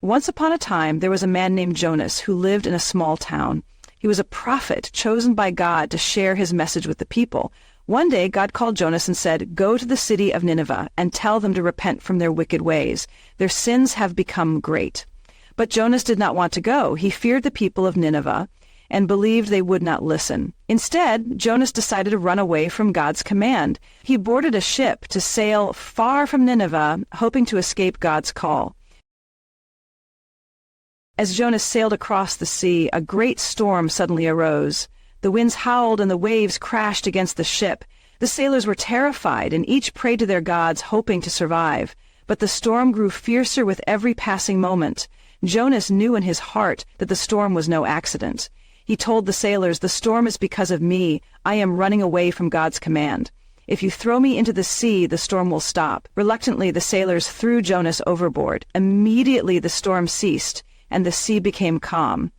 Once upon a time, there was a man named Jonas who lived in a small town. He was a prophet chosen by God to share his message with the people. One day, God called Jonas and said, "Go to the city of Nineveh and tell them to repent from their wicked ways. Their sins have become great." But Jonas did not want to go. He feared the people of Nineveh and believed they would not listen. Instead, Jonas decided to run away from God's command. He boarded a ship to sail far from Nineveh, hoping to escape God's call. As Jonas sailed across the sea, a great storm suddenly arose. The winds howled and the waves crashed against the ship. The sailors were terrified, and each prayed to their gods, hoping to survive. But the storm grew fiercer with every passing moment. Jonas knew in his heart that the storm was no accident. He told the sailors, "The storm is because of me. I am running away from God's command. If you throw me into the sea, the storm will stop." Reluctantly, the sailors threw Jonas overboard. Immediately the storm ceased, and the sea became calm.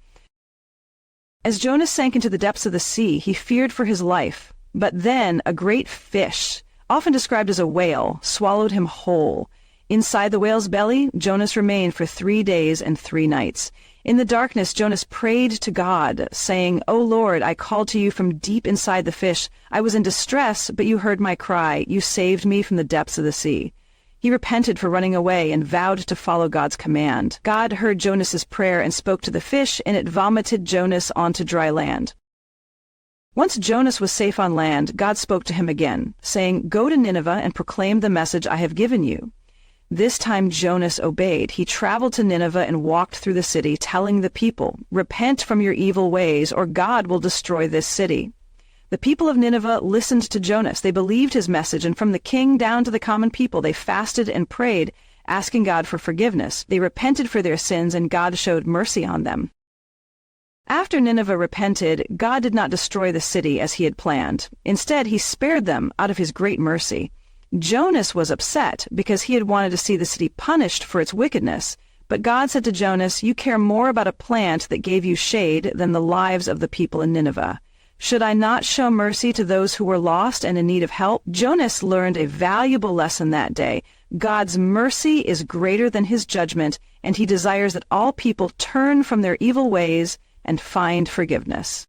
As Jonas sank into the depths of the sea, he feared for his life. But then a great fish, often described as a whale, swallowed him whole. Inside the whale's belly, Jonas remained for 3 days and 3 nights. In the darkness, Jonas prayed to God, saying, "O Lord, I called to you from deep inside the fish. I was in distress, but you heard my cry. You saved me from the depths of the sea." He repented for running away and vowed to follow God's command. God heard Jonas's prayer and spoke to the fish, and it vomited Jonas onto dry land. Once Jonas was safe on land, God spoke to him again, saying, "Go to Nineveh and proclaim the message I have given you." This time Jonas obeyed. He traveled to Nineveh and walked through the city, telling the people, "Repent from your evil ways, or God will destroy this city." The people of Nineveh listened to Jonas. They believed his message, and from the king down to the common people, they fasted and prayed, asking God for forgiveness. They repented for their sins, and God showed mercy on them. After Nineveh repented, God did not destroy the city as he had planned. Instead, he spared them out of his great mercy. Jonas was upset because he had wanted to see the city punished for its wickedness. But God said to Jonas, "You care more about a plant that gave you shade than the lives of the people in Nineveh. Should I not show mercy to those who were lost and in need of help?" Jonas learned a valuable lesson that day. God's mercy is greater than his judgment, and he desires that all people turn from their evil ways and find forgiveness.